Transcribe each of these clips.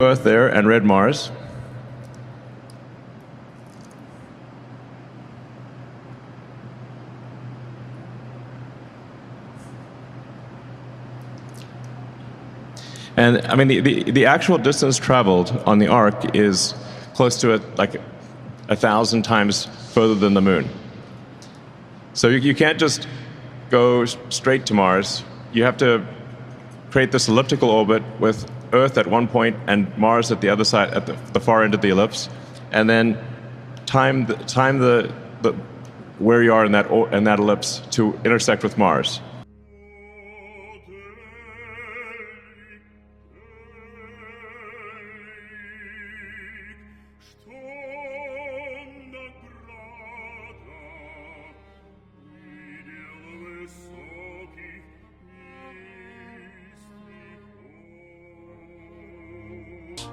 Earth there and red Mars. And I mean, the actual distance traveled on the arc is close to like 1,000 times further than the moon. So you can't just go straight to Mars. You have to create this elliptical orbit with Earth at one point and Mars at the other side, at the far end of the ellipse, and then time the where you are in that ellipse to intersect with Mars.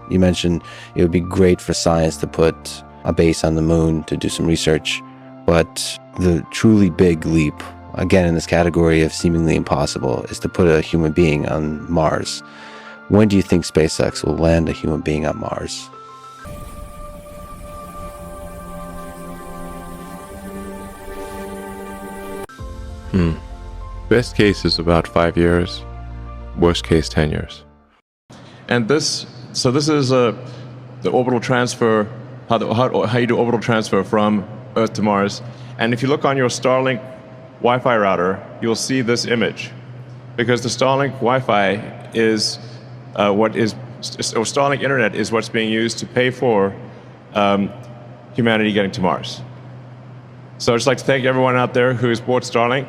You mentioned it would be great for science to put a base on the moon to do some research, but the truly big leap, again in this category of seemingly impossible, is to put a human being on Mars. When do you think SpaceX will land a human being on Mars? Best case is about 5 years, worst case 10 years. And this is the orbital transfer, how you do orbital transfer from Earth to Mars. And if you look on your Starlink Wi-Fi router, you'll see this image, because the Starlink Wi-Fi is Starlink Internet is what's being used to pay for humanity getting to Mars. So I'd just like to thank everyone out there who's bought Starlink,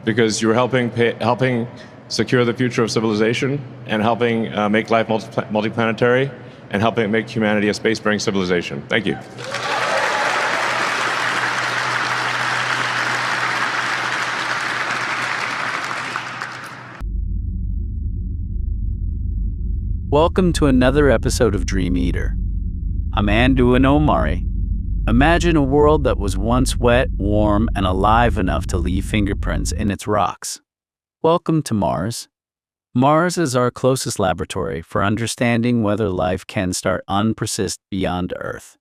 because you're helping secure the future of civilization and helping make life multiplanetary and helping make humanity a space-faring civilization. Thank you. Welcome to another episode of Dream Eater. I'm Anduin Omari. Imagine a world that was once wet, warm, and alive enough to leave fingerprints in its rocks. Welcome to Mars. Mars is our closest laboratory for understanding whether life can start unpersist beyond Earth.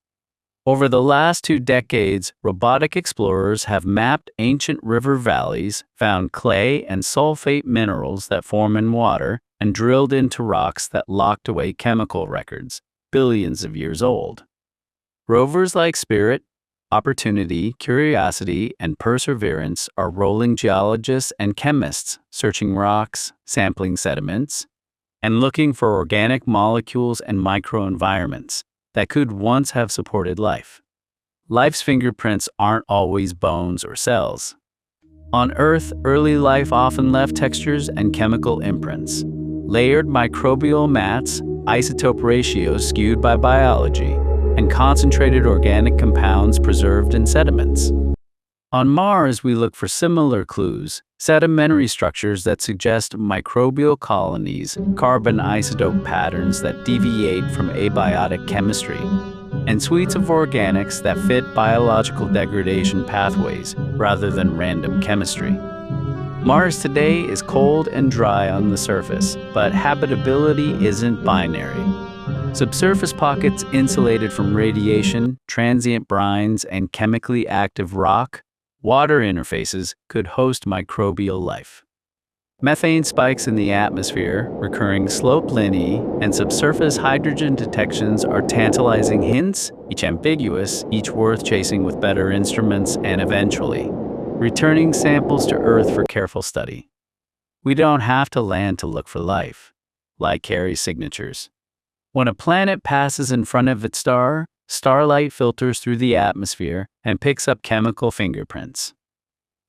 Over the last 2 decades, robotic explorers have mapped ancient river valleys, found clay and sulfate minerals that form in water, and drilled into rocks that locked away chemical records, billions of years old. Rovers like Spirit, Opportunity, Curiosity, and Perseverance are rolling geologists and chemists searching rocks, sampling sediments, and looking for organic molecules and microenvironments that could once have supported life. Life's fingerprints aren't always bones or cells. On Earth, early life often left textures and chemical imprints, layered microbial mats, isotope ratios skewed by biology, and concentrated organic compounds preserved in sediments. On Mars, we look for similar clues, sedimentary structures that suggest microbial colonies, carbon isotope patterns that deviate from abiotic chemistry, and suites of organics that fit biological degradation pathways rather than random chemistry. Mars today is cold and dry on the surface, but habitability isn't binary. Subsurface pockets insulated from radiation, transient brines, and chemically active rock, water interfaces could host microbial life. Methane spikes in the atmosphere, recurring slope lineae, and subsurface hydrogen detections are tantalizing hints, each ambiguous, each worth chasing with better instruments, and eventually returning samples to Earth for careful study. We don't have to land to look for life, like carries signatures. When a planet passes in front of its star, starlight filters through the atmosphere and picks up chemical fingerprints.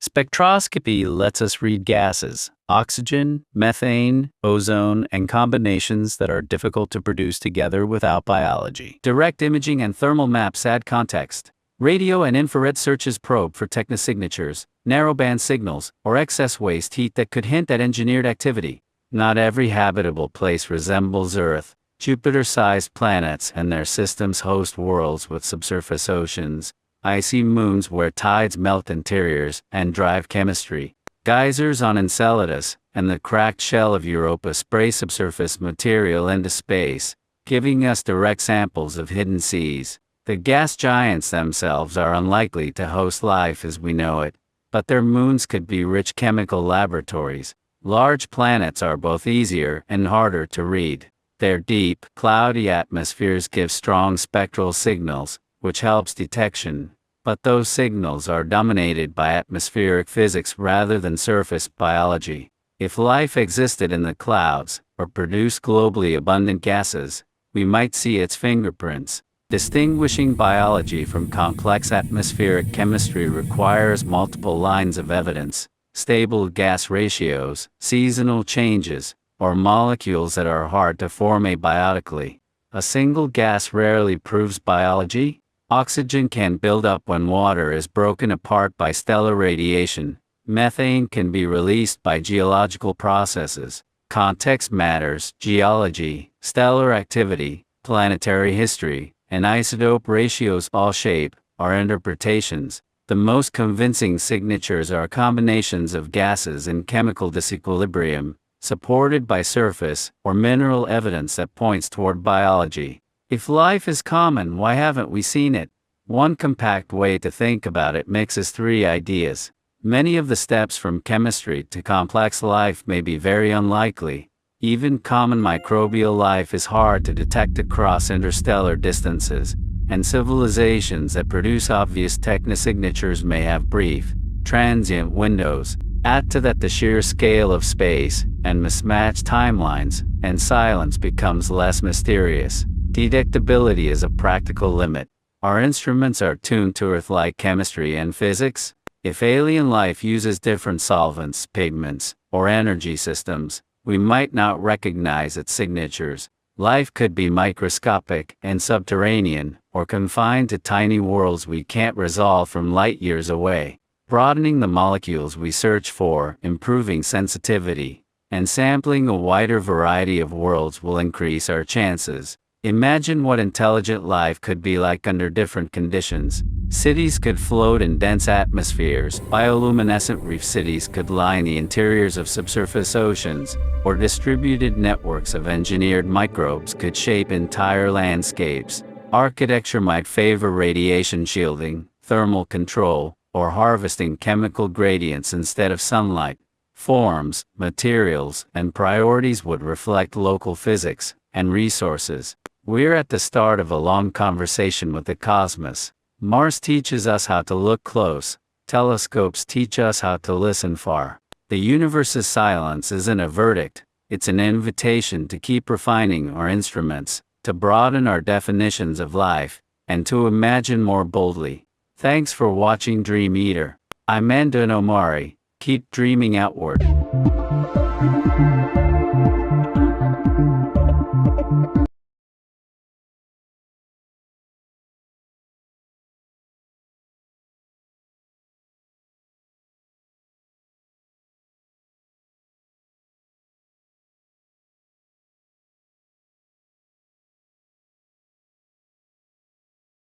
Spectroscopy lets us read gases, oxygen, methane, ozone, and combinations that are difficult to produce together without biology. Direct imaging and thermal maps add context. Radio and infrared searches probe for technosignatures, narrowband signals, or excess waste heat that could hint at engineered activity. Not every habitable place resembles Earth. Jupiter-sized planets and their systems host worlds with subsurface oceans, icy moons where tides melt interiors and drive chemistry, geysers on Enceladus, and the cracked shell of Europa spray subsurface material into space, giving us direct samples of hidden seas. The gas giants themselves are unlikely to host life as we know it, but their moons could be rich chemical laboratories. Large planets are both easier and harder to read. Their deep, cloudy atmospheres give strong spectral signals, which helps detection, but those signals are dominated by atmospheric physics rather than surface biology. If life existed in the clouds, or produced globally abundant gases, we might see its fingerprints. Distinguishing biology from complex atmospheric chemistry requires multiple lines of evidence, stable gas ratios, seasonal changes, or molecules that are hard to form abiotically. A single gas rarely proves biology. Oxygen can build up when water is broken apart by stellar radiation. Methane can be released by geological processes. Context matters. Geology, stellar activity, planetary history, and isotope ratios all shape our interpretations. The most convincing signatures are combinations of gases in chemical disequilibrium, supported by surface or mineral evidence that points toward biology. If life is common, why haven't we seen it? One compact way to think about it mixes three ideas. Many of the steps from chemistry to complex life may be very unlikely. Even common microbial life is hard to detect across interstellar distances, and civilizations that produce obvious technosignatures may have brief, transient windows. Add to that the sheer scale of space and mismatched timelines, and silence becomes less mysterious. Detectability is a practical limit. Our instruments are tuned to Earth-like chemistry and physics. If alien life uses different solvents, pigments, or energy systems, we might not recognize its signatures. Life could be microscopic and subterranean, or confined to tiny worlds we can't resolve from light years away. Broadening the molecules we search for, improving sensitivity, and sampling a wider variety of worlds will increase our chances. Imagine what intelligent life could be like under different conditions. Cities could float in dense atmospheres, bioluminescent reef cities could line the interiors of subsurface oceans, or distributed networks of engineered microbes could shape entire landscapes. Architecture might favor radiation shielding, thermal control, or harvesting chemical gradients instead of sunlight. Forms, materials, and priorities would reflect local physics and resources. We're at the start of a long conversation with the cosmos. Mars teaches us how to look close. Telescopes teach us how to listen far. The universe's silence isn't a verdict. It's an invitation to keep refining our instruments, to broaden our definitions of life, and to imagine more boldly. Thanks for watching Dream Eater. I'm Anduin Omari. Keep dreaming outward.